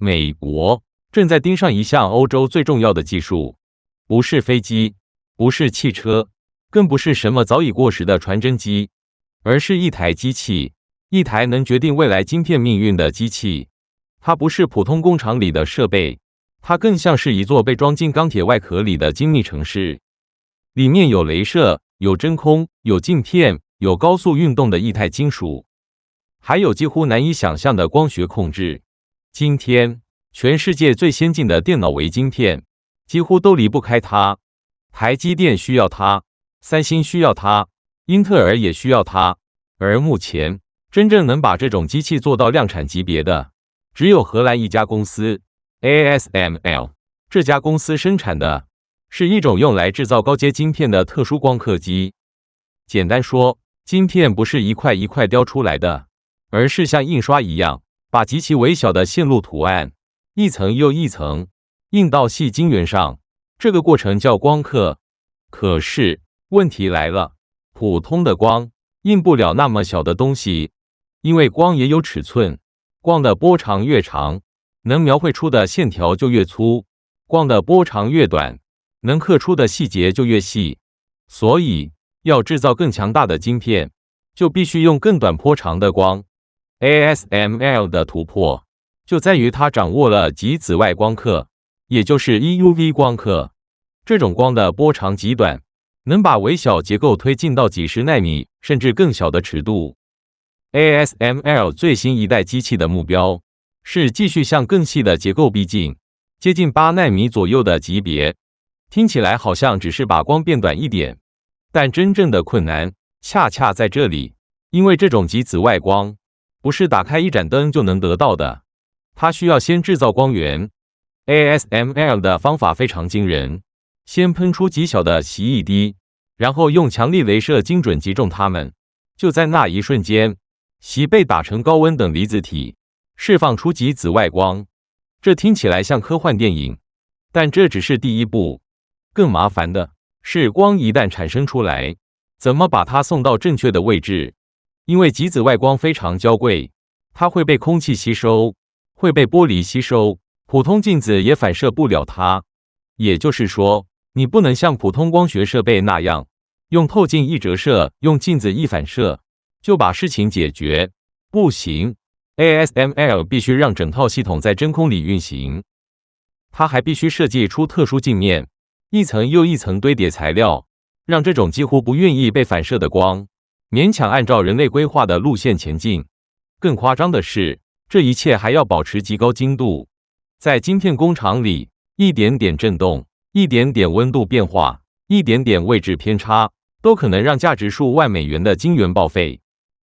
美國正在盯上一項歐洲最重要的技術，不是飛機，不是汽車，更不是什麼早已過時的傳真機，而是一台機器，一台能決定未來晶片命運的機器。它不是普通工厂裡的設備，它更像是一座被裝進鋼鐵外殼裡的精密城市，裡面有雷射，有真空，有鏡片，有高速運動的液態金屬，還有幾乎難以想象的光學控制。今天，全世界最先進的電腦微晶片幾乎都離不開它。台積電需要它，三星需要它，英特爾也需要它。而目前，真正能把這種機器做到量產級別的，只有荷蘭一家公司 ASML。這家公司生產的是一種用來製造高階晶片的特殊光刻機。簡單說，晶片不是一塊一塊雕出來的，而是像印刷一樣，把極其微小的線路圖案一層又一層印到矽晶圓上。這個過程叫光刻。可是問題來了，普通的光印不了那麼小的東西，因為光也有尺寸，光的波長越長，能描繪出的線條就越粗；光的波長越短，能刻出的細節就越細。所以要製造更強大的晶片，就必須用更短波長的光。ASML 的突破就在於它掌握了極紫外光刻，也就是 EUV 光刻。這種光的波長極短，能把微小結構推進到幾十奈米甚至更小的尺度。ASML 最新一代機器的目標是繼續向更細的結構逼近，接近8奈米左右的級別。聽起來好像只是把光變短一點，但真正的困難恰恰在這裡，因為這種極紫外光不是打開一盞燈就能得到的，它需要先製造光源。ASML 的方法非常驚人，先噴出極小的奇異滴，然後用強力雷射精準擊中它們。就在那一瞬間，錫被打成高溫等離子體，釋放出極紫外光。這聽起來像科幻電影，但這只是第一步。更麻煩的是，光一旦產生出來，怎麼把它送到正確的位置？因為極紫外光非常嬌貴，它會被空氣吸收，會被玻璃吸收，普通鏡子也反射不了它。也就是說，你不能像普通光學設備那樣，用透鏡一折射，用鏡子一反射，就把事情解決。不行， ASML 必須讓整套系統在真空裡運行。它還必須設計出特殊鏡面，一層又一層堆疊材料，讓這種幾乎不願意被反射的光勉強按照人類規劃的路線前進。更誇張的是，這一切還要保持極高精度。在晶片工廠裡，一點點震動，一點點溫度變化，一點點位置偏差，都可能讓價值數萬美元的晶圓報廢。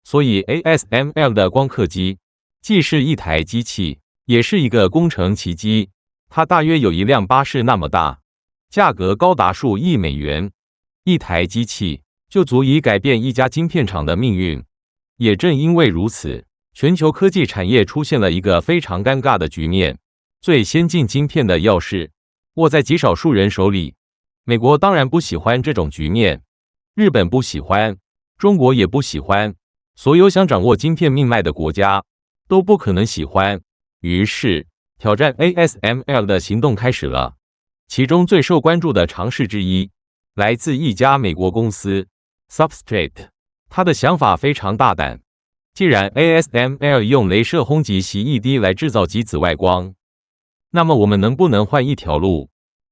所以 ASML 的光刻機既是一台機器，也是一個工程奇蹟。它大約有一輛巴士那麼大，價格高達數億美元。一台機器就足以改變一家晶片廠的命運。也正因為如此，全球科技產業出現了一個非常尷尬的局面：最先進晶片的鑰匙握在極少數人手裡。美國當然不喜歡這種局面，日本不喜歡，中國也不喜歡，所有想掌握晶片命脈的國家都不可能喜歡。於是，挑戰 ASML 的行動開始了。其中最受關注的嘗試之一，來自一家美國公司 Substrate。他的想法非常大膽，既然 ASML 用雷射轟擊錫一滴來製造極紫外光，那麼我們能不能換一條路？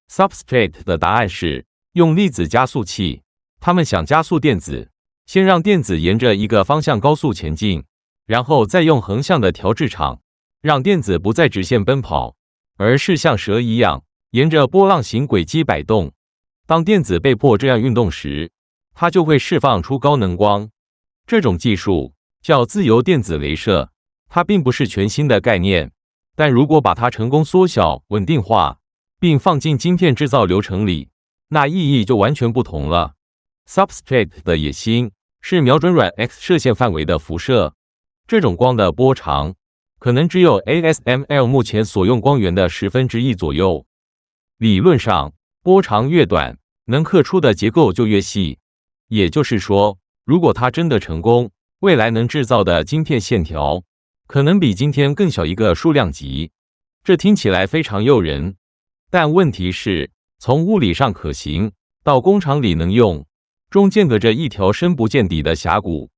Substrate 的答案是用粒子加速器。他們想加速電子，先讓電子沿着一個方向高速前進，然後再用橫向的調制場，讓電子不再直線奔跑，而是像蛇一樣沿着波浪形軌跡擺動。當電子被迫這樣運動時，它就會釋放出高能光。這種技術叫自由電子雷射，它並不是全新的概念，但如果把它成功縮小、穩定化，並放進晶片製造流程裡，那意義就完全不同了。Substrate 的野心是瞄準軟 X 射線範圍的輻射，這種光的波長可能只有 ASML 目前所用光源的1/10左右。理論上，波長越短，能刻出的結構就越細。也就是說，如果它真的成功，未來能製造的晶片線條可能比今天更小一個數量級。這聽起來非常誘人，但問題是，從物理上可行到工廠裡能用，中間隔着一條深不見底的峽谷。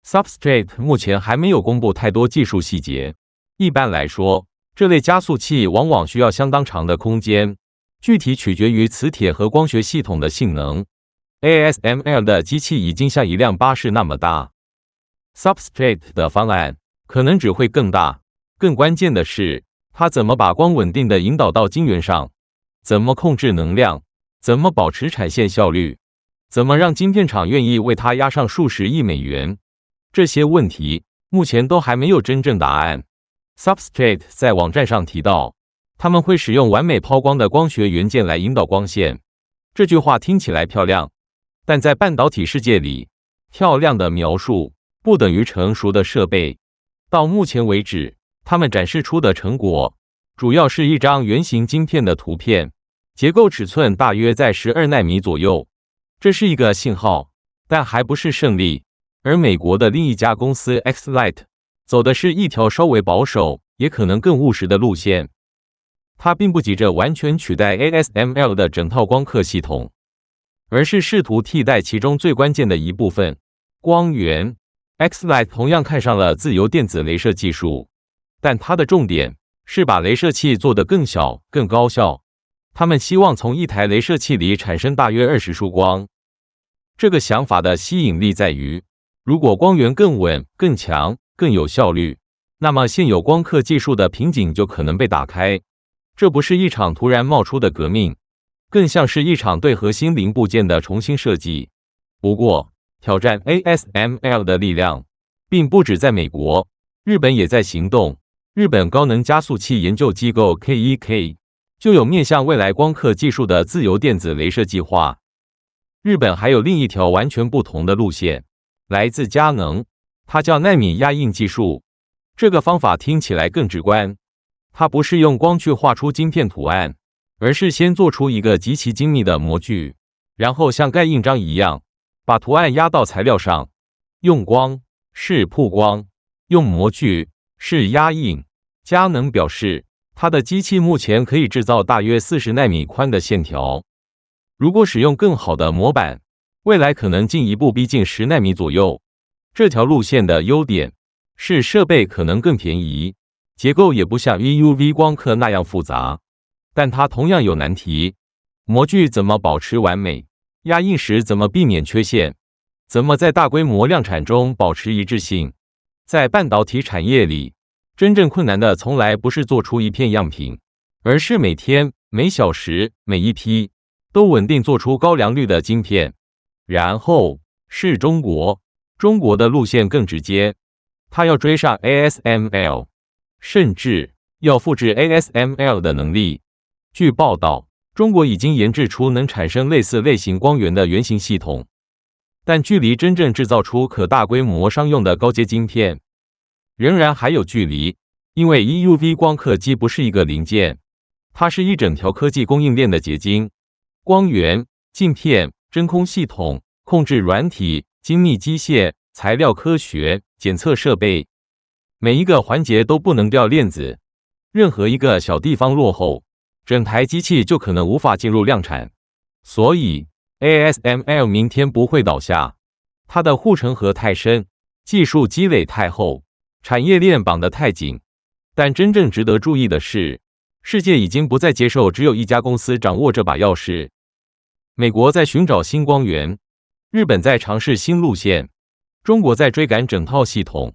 Substrate 目前還沒有公布太多技術細節。一般來說，這類加速器往往需要相當長的空間，具體取決於磁鐵和光學系統的性能。ASML 的機器已經像一輛巴士那麼大 ，Substrate 的方案可能只會更大。更關鍵的是，它怎麼把光穩定地引導到晶圓上？怎麼控制能量？怎麼保持產線效率？怎麼讓晶片廠願意為它押上數十億美元？這些問題目前都還沒有真正答案。Substrate 在網站上提到，他們會使用完美拋光的光學元件來引導光線。這句話聽起來漂亮，但在半導體世界裡，漂亮的描述不等於成熟的設備。到目前為止，他們展示出的成果主要是一張圓形晶片的圖片，結構尺寸大約在12奈米左右。這是一個信號，但還不是勝利。而美國的另一家公司 Xlight 走的是一條稍微保守，也可能更務實的路線。它並不急着完全取代 ASML 的整套光刻系統，而是試圖替代其中最關鍵的一部分——光源。Xlight 同樣看上了自由電子雷射技術，但它的重點是把雷射器做得更小、更高效。他們希望從一台雷射器裡產生大約20束光。這個想法的吸引力在於，如果光源更穩、更強、更有效率，那麼現有光刻技術的瓶頸就可能被打開。這不是一場突然冒出的革命，更像是一場對核心零部件的重新設計。不過，挑戰 ASML 的力量並不只在美國，日本也在行動。日本高能加速器研究機構 KEK 就有面向未來光刻技術的自由電子雷射計劃。日本還有另一條完全不同的路線，來自佳能，它叫奈米壓印技術。這個方法聽起來更直觀，它不是用光去畫出晶片圖案，而是先做出一個極其精密的模具，然後像蓋印章一樣把圖案壓到材料上。用光是曝光，用模具是壓印。佳能表示，它的機器目前可以制造大約40奈米寬的線條。如果使用更好的模板，未來可能進一步逼近10奈米左右。這條路線的優點是設備可能更便宜，結構也不像 EUV 光刻那樣複雜，但它同樣有難題：模具怎麼保持完美？壓印時怎麼避免缺陷？怎麼在大規模量產中保持一致性？在半導體產業裡，真正困難的從來不是做出一片樣品，而是每天、每小時、每一批都穩定做出高良率的晶片。然後是中國，中國的路線更直接，它要追上 ASML， 甚至要複製 ASML 的能力。據報道，中國已經研制出能產生類似類型光源的原型系統，但距離真正制造出可大規模商用的高階晶片仍然還有距離。因為 EUV 光刻機不是一個零件，它是一整條科技供應鏈的結晶。光源、鏡片、真空系統、控制軟體、精密機械、材料科學、檢測設備，每一個環節都不能掉鏈子。任何一個小地方落後，整台機器就可能無法進入量產。所以 ASML 明天不會倒下，它的護城河太深，技術積累太厚，產業鏈綁得太緊。但真正值得注意的是，世界已經不再接受只有一家公司掌握這把鑰匙。美國在尋找新光源，日本在嘗試新路線，中國在追趕整套系統，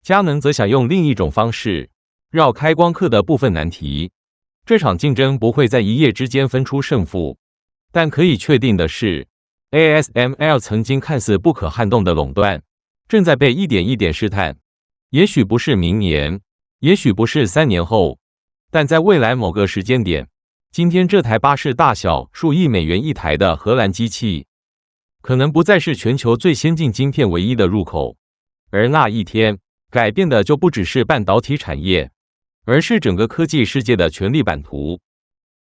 佳能則想用另一種方式繞開光刻的部分難題。這場競爭不會在一夜之間分出勝負，但可以確定的是 ，ASML 曾經看似不可撼動的壟斷，正在被一點一點試探。也許不是明年，也許不是3年後，但在未來某個時間點，今天這台巴士大小、數億美元一台的荷蘭機器，可能不再是全球最先進晶片唯一的入口。而那一天，改變的就不只是半導體產業，而是整個科技世界的權力版圖。